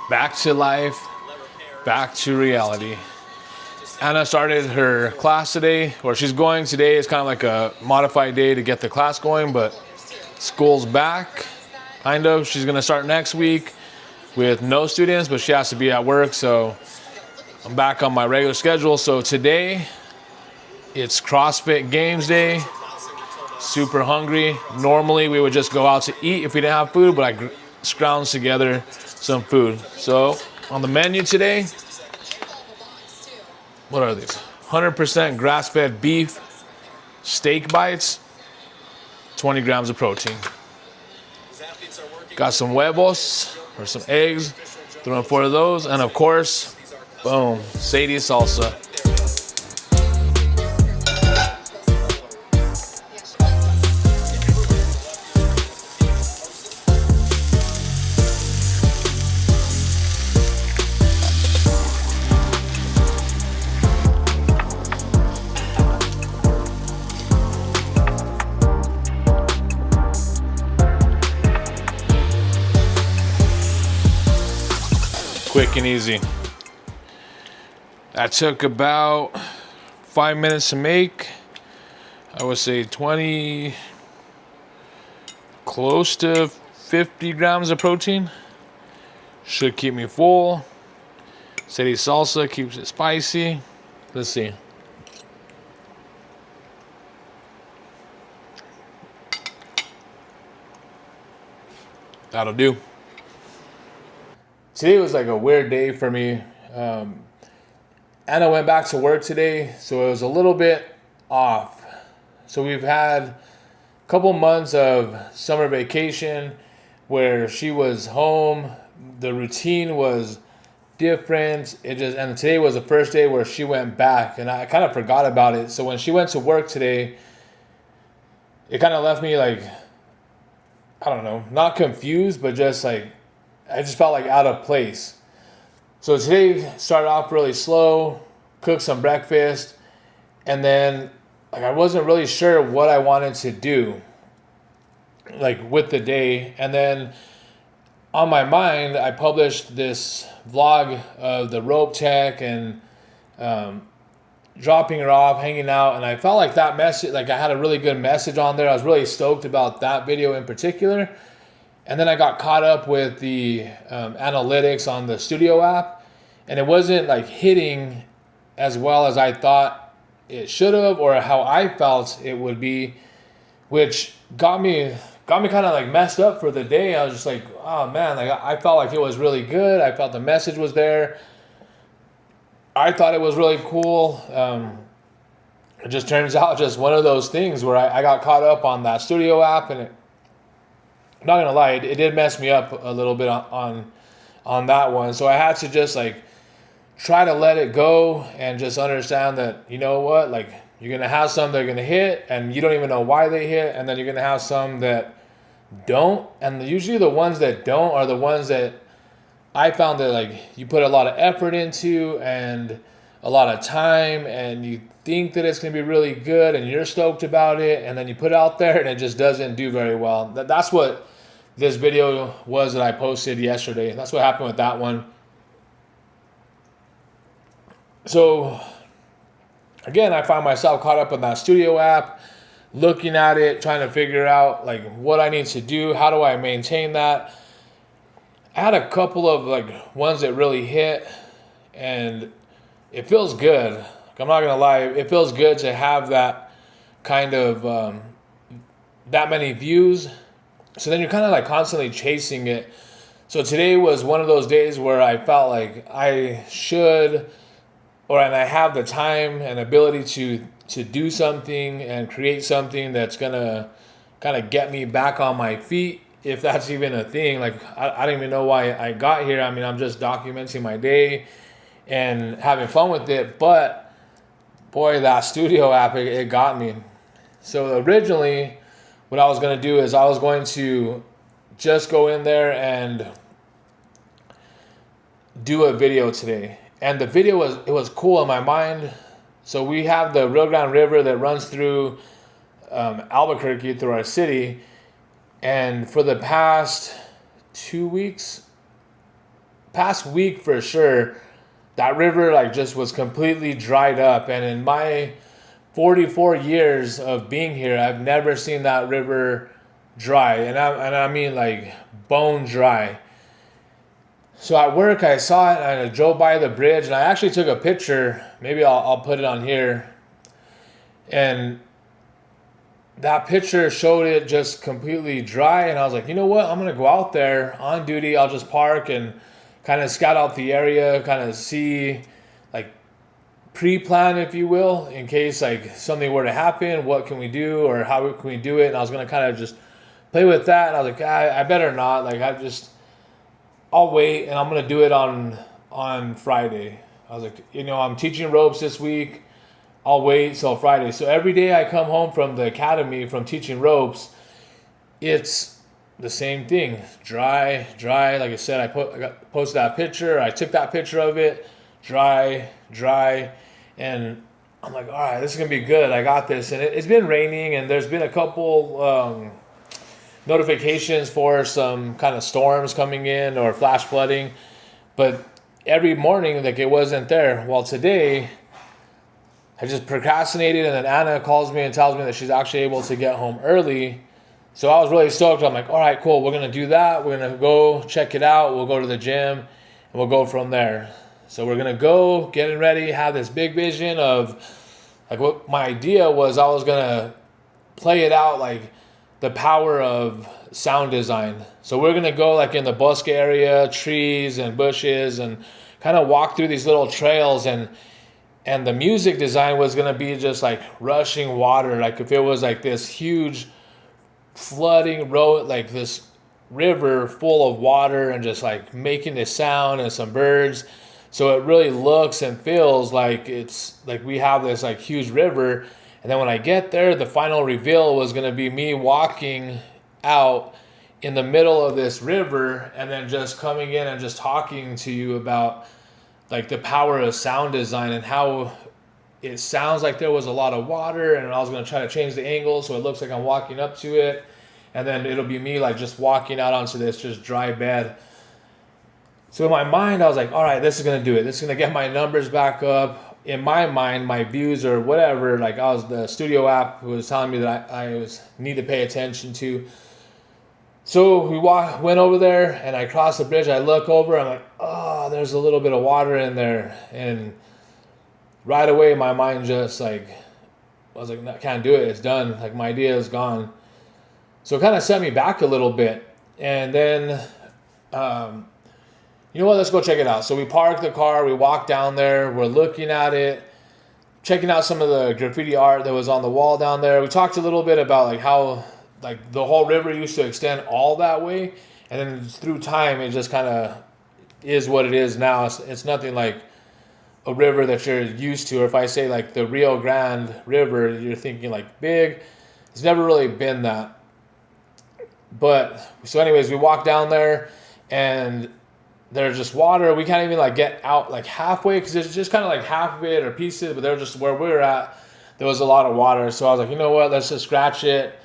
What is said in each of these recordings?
back to life, back to reality. Anna started her class today, where she's going today. Is kind of like a modified day to get the class going, but school's back, kind of. She's gonna start next week with no students, but she has to be at work, so I'm back on my regular schedule. So today, it's CrossFit Games Day. Super hungry. Normally, we would just go out to eat if we didn't have food, but I scrounged together some food. So on the menu today, what are these? 100% grass-fed beef steak bites, 20 grams of protein. Got some huevos, or some eggs, throwing 4 of those, and of course, boom, Sadie salsa. Quick and easy. That took about 5 minutes to make. I would say 20, close to 50 grams of protein. Should keep me full. Sadie salsa keeps it spicy. Let's see. That'll do. Today was like a weird day for me. Anna went back to work today, so it was a little bit off. So we've had a couple months of summer vacation where she was home. The routine was different. And today was the first day where she went back, and I kind of forgot about it. So when she went to work today, it kind of left me like, I don't know, not confused, but just like, I just felt like out of place. So today started off really slow, cooked some breakfast, and then like I wasn't really sure what I wanted to do like with the day. And then on my mind, I published this vlog of the rope tech and dropping her off, hanging out, and I felt like that message, like I had a really good message on there. I was really stoked about that video in particular. And then I got caught up with the analytics on the studio app, and it wasn't like hitting as well as I thought it should have, or how I felt it would be, which got me kind of like messed up for the day. I was just like, oh man, like I felt like it was really good. I felt the message was there. I thought it was really cool. It just turns out just one of those things where I got caught up on that studio app, and I'm not gonna lie, it did mess me up a little bit on that one. So I had to just like try to let it go and just understand that, you know what, like you're gonna have some that are gonna hit and you don't even know why they hit, and then you're gonna have some that don't. And usually the ones that don't are the ones that I found that like you put a lot of effort into and a lot of time, and you think that it's gonna be really good and you're stoked about it, and then you put it out there and it just doesn't do very well. That's what this video was that I posted yesterday. That's what happened with that one. So again, I find myself caught up on that studio app, looking at it, trying to figure out like what I need to do. How do I maintain that? I had a couple of like ones that really hit, and it feels good. Like, I'm not gonna lie, it feels good to have that kind of that many views. So then you're kind of like constantly chasing it. So today was one of those days where I felt like I should, and I have the time and ability to do something and create something that's gonna kind of get me back on my feet, if that's even a thing. Like I don't even know why I got here. I mean, I'm just documenting my day and having fun with it. But boy, that studio app, it got me. So originally, what I was going to do is I was going to just go in there and do a video today. And the video was cool in my mind. So we have the Rio Grande River that runs through Albuquerque, through our city. And for the past 2 weeks, past week for sure, that river like just was completely dried up. And in my 44 years of being here, I've never seen that river dry, and I mean like bone dry. So at work, I saw it, and I drove by the bridge, and I actually took a picture. Maybe I'll put it on here. And that picture showed it just completely dry, and I was like, you know what? I'm gonna go out there on duty. I'll just park and kind of scout out the area, kind of see, like, pre-plan, if you will, in case like something were to happen. What can we do, or how can we do it? And I was gonna kind of just play with that, and I was like, I better not. Like, I'll wait, and I'm gonna do it on Friday. I was like, you know, I'm teaching ropes this week. I'll wait till Friday. So every day I come home from the academy from teaching ropes, it's the same thing. Dry. Like I said, I posted that picture. I took that picture of it. Dry. And I'm like, all right, this is gonna be good. I got this. And it's been raining, and there's been a couple notifications for some kind of storms coming in or flash flooding, but every morning like it wasn't there. Well, today I just procrastinated, and then Anna calls me and tells me that she's actually able to get home early. So I was really stoked. I'm like, all right, cool, we're gonna do that. We're gonna go check it out. We'll go to the gym and we'll go from there. So we're gonna go getting ready, have this big vision of like what my idea was. I was gonna play it out like the power of sound design. So we're gonna go like in the bosque area, trees and bushes, and kind of walk through these little trails, and the music design was gonna be just like rushing water, like if it was like this huge flooding road, like this river full of water, and just like making this sound, and some birds. So it really looks and feels like it's like we have this like huge river. And then when I get there, the final reveal was going to be me walking out in the middle of this river, and then just coming in and just talking to you about like the power of sound design and how it sounds like there was a lot of water. And I was going to try to change the angle so it looks like I'm walking up to it. And then it'll be me like just walking out onto this just dry bed. So in my mind, I was like, all right, this is going to do it. This is going to get my numbers back up. In my mind, my views or whatever, like the studio app was telling me that I need to pay attention to. So we went over there, and I crossed the bridge. I look over, I'm like, oh, there's a little bit of water in there. And right away, my mind just like, I was like, no, I can't do it. It's done. Like my idea is gone. So it kind of set me back a little bit. And then, you know what, let's go check it out. So we parked the car, we walked down there, we're looking at it, checking out some of the graffiti art that was on the wall down there. We talked a little bit about like how like the whole river used to extend all that way, and then through time it just kind of is what it is now. It's nothing like a river that you're used to. Or if I say like the Rio Grande River, you're thinking like big. It's never really been that. But so anyways, we walked down there, and there's just water. We can't even like get out like halfway, because it's just kind of like half of it or pieces, but they're just where we were at. There was a lot of water. So I was like, you know what, let's just scratch it.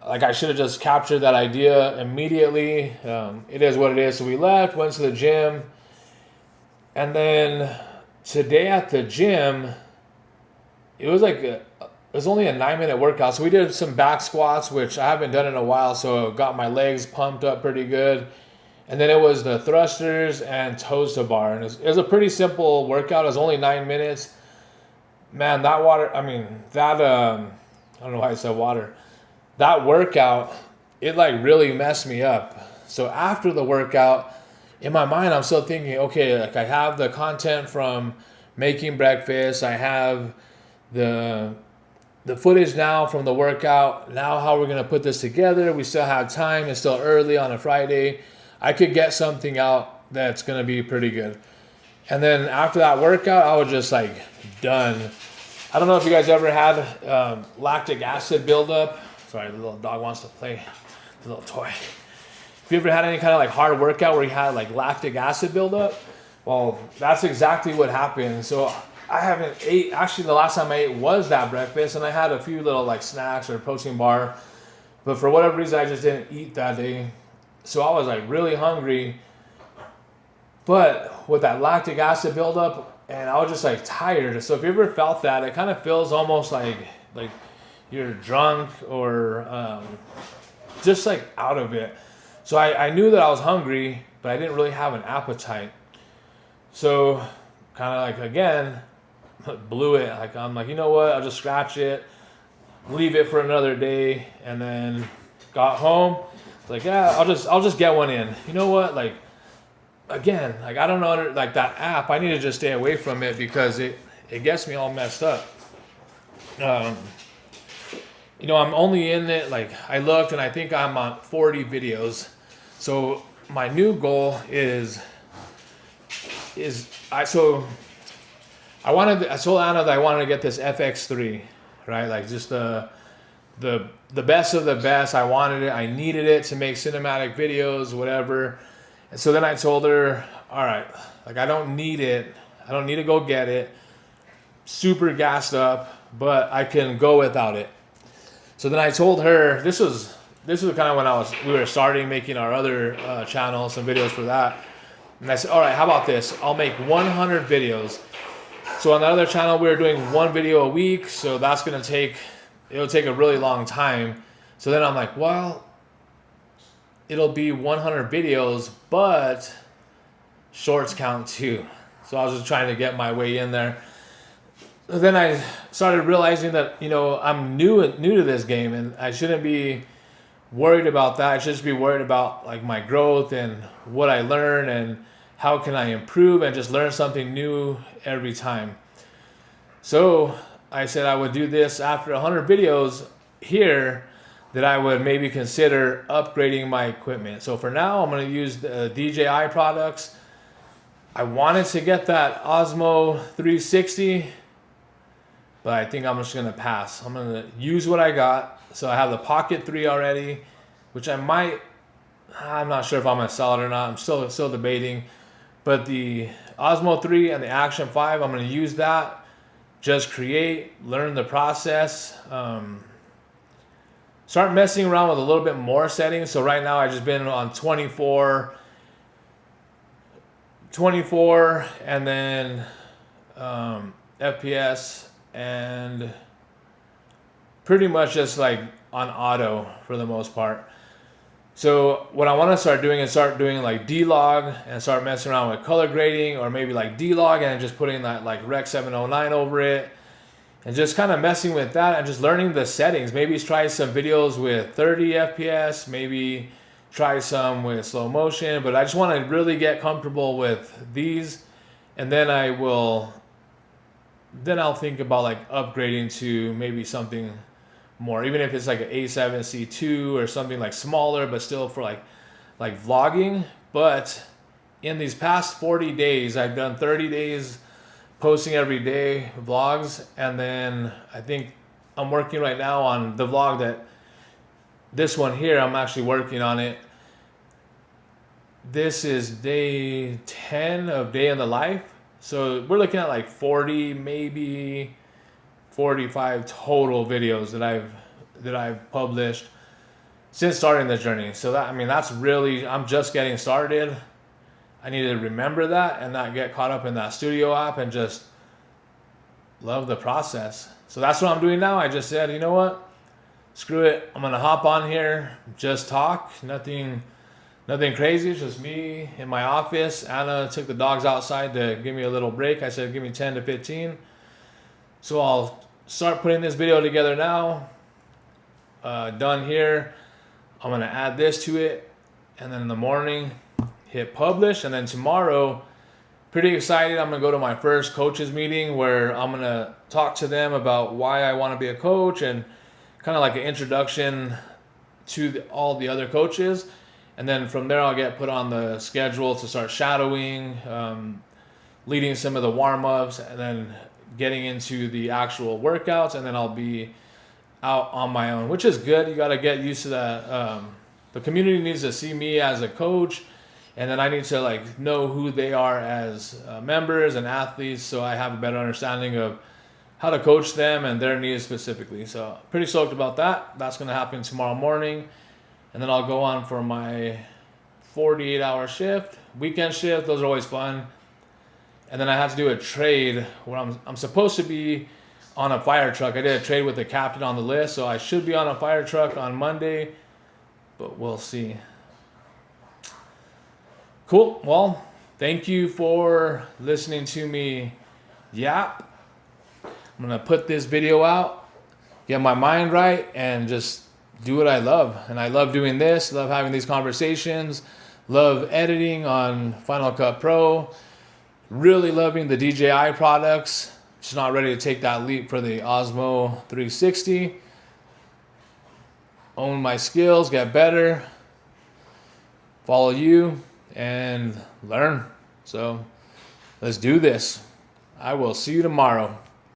Like I should have just captured that idea immediately. It is what it is. So we left, went to the gym. And then today at the gym, it was like, it was only a 9-minute workout. So we did some back squats, which I haven't done in a while. So got my legs pumped up pretty good. And then it was the thrusters and toes to bar. And it was a pretty simple workout. It was only 9 minutes. Man, that water, I mean, that, I don't know why I said water. That workout, it like really messed me up. So after the workout, in my mind, I'm still thinking, okay, like I have the content from making breakfast. I have the footage now from the workout. Now how we're going to put this together. We still have time. It's still early on a Friday. I could get something out that's going to be pretty good. And then after that workout, I was just like done. I don't know if you guys ever had lactic acid buildup. Sorry, the little dog wants to play the little toy. If you ever had any kind of like hard workout where you had like lactic acid buildup, well, that's exactly what happened. So I haven't ate, actually the last time I ate was that breakfast, and I had a few little like snacks or a protein bar, but for whatever reason I just didn't eat that day. So I was like really hungry, But with that lactic acid buildup, and I was just like tired. So if you ever felt that, it kind of feels almost like you're drunk or just like out of it. So I knew that I was hungry, but I didn't really have an appetite. So kind of like, again, blew it. Like, I'm like, you know what? I'll just scratch it, leave it for another day, and then got home. Like, yeah, I'll just get one in. You know what? Like, again, like, I don't know, like that app, I need to just stay away from it because it gets me all messed up. You know, I'm only in it, like, I looked and I think I'm on 40 videos. So my new goal I told Anna that I wanted to get this FX3, right? Like, just the best of the best. I wanted it. I needed it to make cinematic videos, whatever. And so then I told her, all right, like, I don't need it. I don't need to go get it. Super gassed up, but I can go without it. So then I told her, this was kind of when we were starting making our other channel, some videos for that. And I said, all right, how about this? I'll make 100 videos. So on the other channel, we were doing one video a week. So that's going to it'll take a really long time. So then I'm like, well, it'll be 100 videos, but shorts count too. So I was just trying to get my way in there. Then I started realizing that, you know, I'm new to this game and I shouldn't be worried about that. I should just be worried about like my growth and what I learn and how can I improve and just learn something new every time. So I said I would do this after 100 videos here, that I would maybe consider upgrading my equipment. So for now, I'm going to use the DJI products. I wanted to get that Osmo 360, but I think I'm just going to pass. I'm going to use what I got. So I have the Pocket 3 already, which I'm not sure if I'm going to sell it or not. I'm still debating. But the Osmo 3 and the Action 5, I'm going to use that. Just create, learn the process. Start messing around with a little bit more settings. So right now I've just been on 24 and then FPS, and pretty much just like on auto for the most part. So what I want to start doing is like D-Log and start messing around with color grading, or maybe like D-Log and just putting that like Rec 709 over it. And just kind of messing with that and just learning the settings. Maybe try some videos with 30 FPS, maybe try some with slow motion, but I just want to really get comfortable with these. And then I'll think about like upgrading to maybe something more, even if it's like an A7C2 or something like smaller, but still for like vlogging. But in these past 40 days, I've done 30 days posting every day vlogs, and then I think I'm working right now on the vlog this one here, I'm actually working on it. This is day 10 of Day in the Life. So we're looking at like 40, maybe 45 total videos that I've published since starting this journey. So that's really, I'm just getting started. I need to remember that and not get caught up in that studio app and just love the process. So that's what I'm doing now. I just said, you know what? Screw it. I'm going to hop on here, just talk. Nothing crazy. It's just me in my office. Anna took the dogs outside to give me a little break. I said, give me 10 to 15. So I'll start putting this video together now. Done here. I'm going to add this to it. And then in the morning, hit publish. And then tomorrow, pretty excited, I'm going to go to my first coaches meeting where I'm going to talk to them about why I want to be a coach and kind of like an introduction to all the other coaches. And then from there, I'll get put on the schedule to start shadowing, leading some of the warm-ups, and then getting into the actual workouts. And then I'll be out on my own, which is good. You got to get used to that. The community needs to see me as a coach, and then I need to like know who they are as members and athletes, so I have a better understanding of how to coach them and their needs specifically. So pretty stoked about that. That's going to happen tomorrow morning. And then I'll go on for my 48-hour shift, weekend shift. Those are always fun. And then I had to do a trade where I'm supposed to be on a fire truck. I did a trade with the captain on the list, so I should be on a fire truck on Monday, but we'll see. Cool. Well, thank you for listening to me yap. I'm going to put this video out, get my mind right, and just do what I love. And I love doing this, love having these conversations, love editing on Final Cut Pro, really loving the DJI products. Just not ready to take that leap for the Osmo 360. Own my skills, get better, follow you, and learn. So let's do this. I will see you tomorrow.